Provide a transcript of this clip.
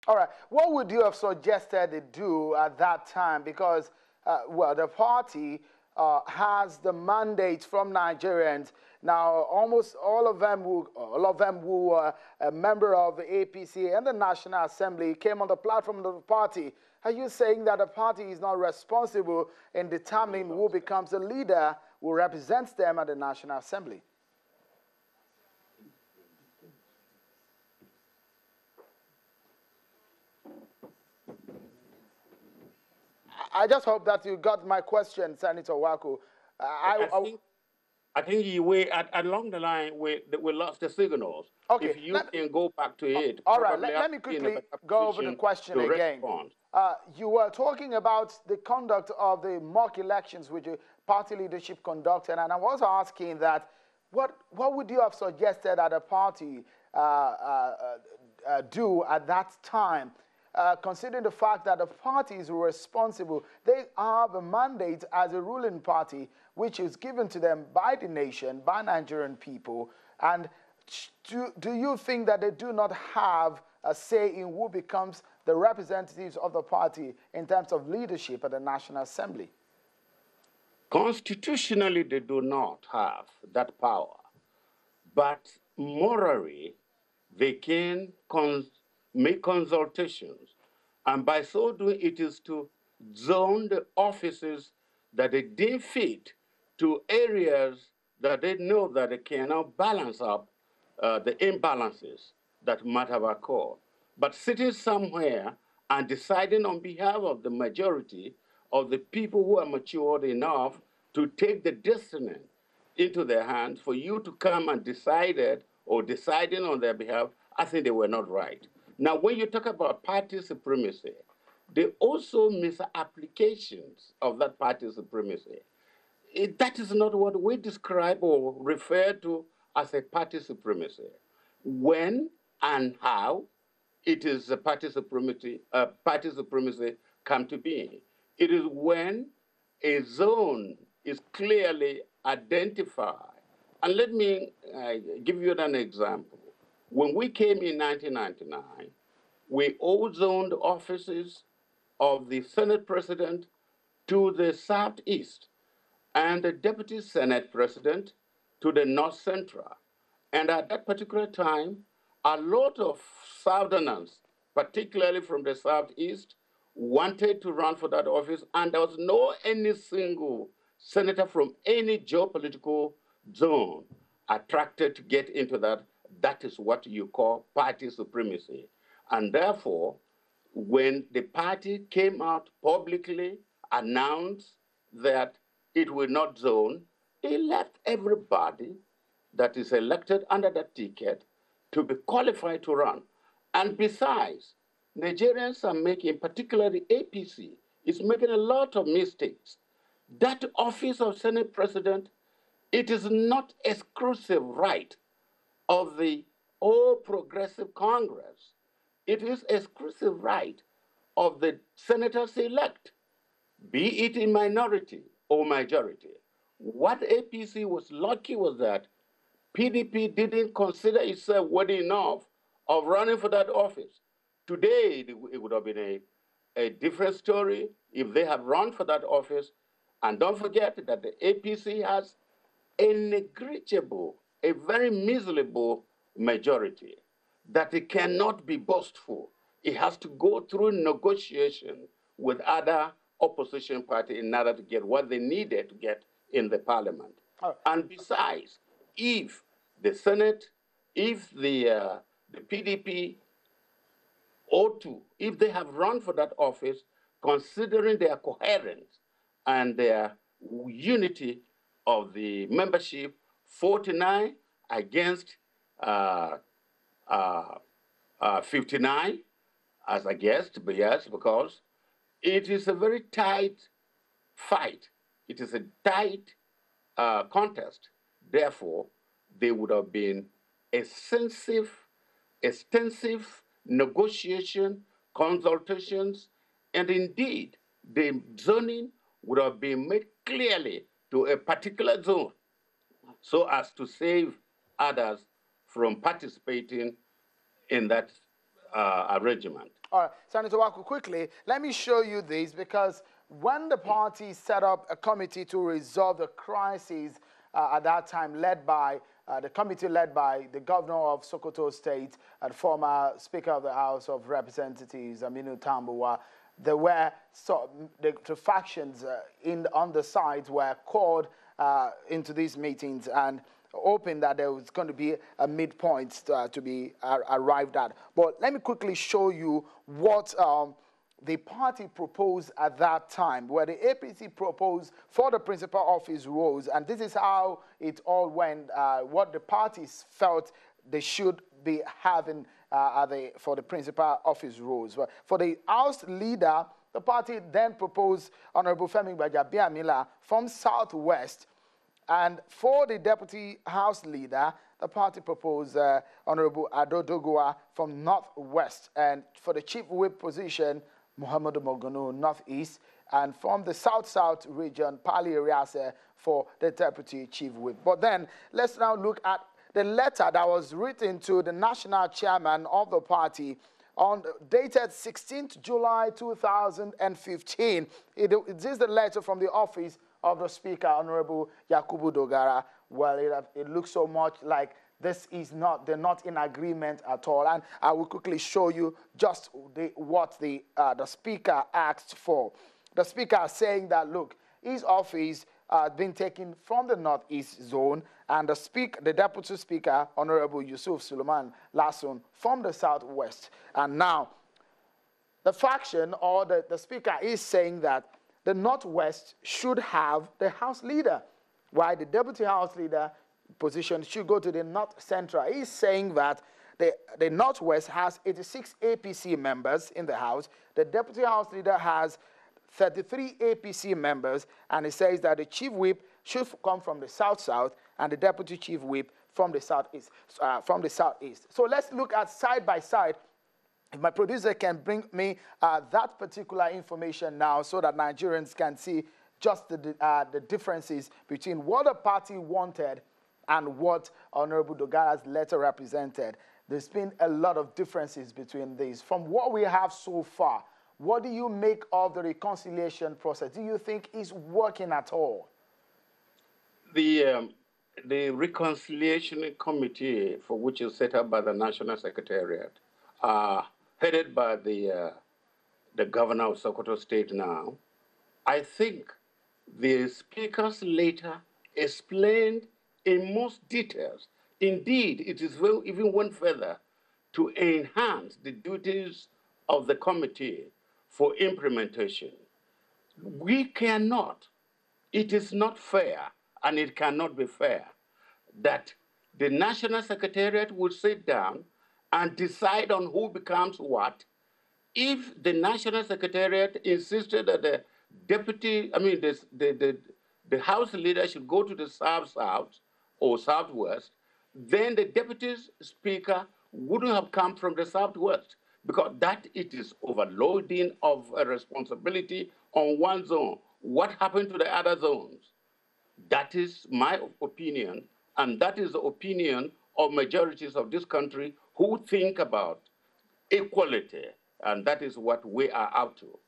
All right. What would you have suggested they do at that time? Because, well, the party has the mandate from Nigerians. Now, almost all of them who are a member of the APC and the National Assembly came on the platform of the party. Are you saying that the party is not responsible in determining who becomes a leader who represents them at the National Assembly? I just hope that you got my question, Senator Waku. I think along the line we lost the signals. Okay, If you can go back to it, all right. Let me quickly go over the question again. You were talking about the conduct of the mock elections which the party leadership conducted, and I was asking that what would you have suggested that the party do at that time? Considering the fact that the party is responsible, they have a mandate as a ruling party, which is given to them by the nation, by Nigerian people. And do you think that they do not have a say in who becomes the representatives of the party in terms of leadership at the National Assembly? Constitutionally, they do not have that power. But morally, they can make consultations, and by so doing, it is to zone the offices that they deem fit to areas that they know that they cannot balance up the imbalances that might have occurred. But sitting somewhere and deciding on behalf of the majority of the people who are matured enough to take the destiny into their hands for you to come and decide it or deciding on their behalf, I think they were not right. Now, when you talk about party supremacy, they also misapplications of that party supremacy. That is not what we describe or refer to as a party supremacy. When and how it is a party supremacy come to be. It is when a zone is clearly identified. And let me give you an example. When we came in 1999, we all zoned offices of the Senate President to the Southeast and the Deputy Senate President to the North Central. And at that particular time, a lot of Southerners, particularly from the Southeast, wanted to run for that office, and there was no any single senator from any geopolitical zone attracted to get into that. That is what you call party supremacy. And therefore, when the party came out publicly, announced that it will not zone, they left everybody that is elected under that ticket to be qualified to run. And besides, Nigerians are making, particularly APC, is making a lot of mistakes. That office of Senate President, it is not exclusive right of the All Progressive Congress. It is exclusive right of the senators-elect, be it in minority or majority. What APC was lucky was that PDP didn't consider itself worthy enough of running for that office. Today, it would have been a different story if they had run for that office. And don't forget that the APC has a negligible, a very miserable majority, that it cannot be boastful. It has to go through negotiation with other opposition parties in order to get what they needed to get in the parliament. And besides, if the Senate, if the PDP ought to, if they have run for that office, considering their coherence and their unity of the membership, 49 against 59 as a guest, but yes, because it is a very tight fight. It is a tight contest. Therefore, there would have been extensive negotiation, consultations, and indeed, the zoning would have been made clearly to a particular zone so as to save others from participating in that arrangement. All right, Senator Waku, quickly, let me show you this because when the party set up a committee to resolve the crisis at that time, the committee led by the governor of Sokoto State and former Speaker of the House of Representatives, Aminu Tambuwa, there were the factions on the sides were called into these meetings and hoping that there was going to be a midpoint to be arrived at. But let me quickly show you what the party proposed at that time, where the APC proposed for the principal office roles, and this is how it all went, what the parties felt they should be having for the principal office roles. For the House leader, the party then proposed Honorable Femi Gbajabiamila from Southwest, and for the deputy House leader, the party proposed Honorable Adodogua from Northwest, and for the chief whip position, Muhammadu Mogonu, Northeast, and from the South-South region, Pali Ariase for the deputy chief whip. But then, let's now look at the letter that was written to the national chairman of the party dated 16th July 2015. It is the letter from the office of the Speaker, Honorable Yakubu Dogara. Well, it looks so much like they're not in agreement at all. And I will quickly show you just what the Speaker asked for. The Speaker is saying that, look, his office been taken from the Northeast zone, and the Deputy Speaker, Honorable Yusuf Suleiman Lasson, from the Southwest. And now, the faction or the Speaker is saying that the Northwest should have the House leader, while the Deputy House leader position should go to the North Central. He's saying that the Northwest has 86 APC members in the House. The Deputy House leader has 33 APC members, and he says that the chief whip should come from the South-South and the deputy chief whip from the Southeast. So let's look at side by side. If my producer can bring me that particular information now so that Nigerians can see just the differences between what the party wanted and what Honorable Dogara's letter represented. There's been a lot of differences between these. From what we have so far, what do you make of the reconciliation process? Do you think it's working at all? The reconciliation committee, for which is set up by the National Secretariat, headed by the governor of Sokoto State now, I think the Speaker's letter explained in most details. Indeed, it is even went further to enhance the duties of the committee for implementation. We cannot, it is not fair, and it cannot be fair, that the National Secretariat would sit down and decide on who becomes what. If the National Secretariat insisted that the House leader should go to the South-South or Southwest, then the Deputy Speaker wouldn't have come from the Southwest, because that it is overloading of a responsibility on one zone. What happened to the other zones? That is my opinion, and that is the opinion of majorities of this country who think about equality, and that is what we are out to.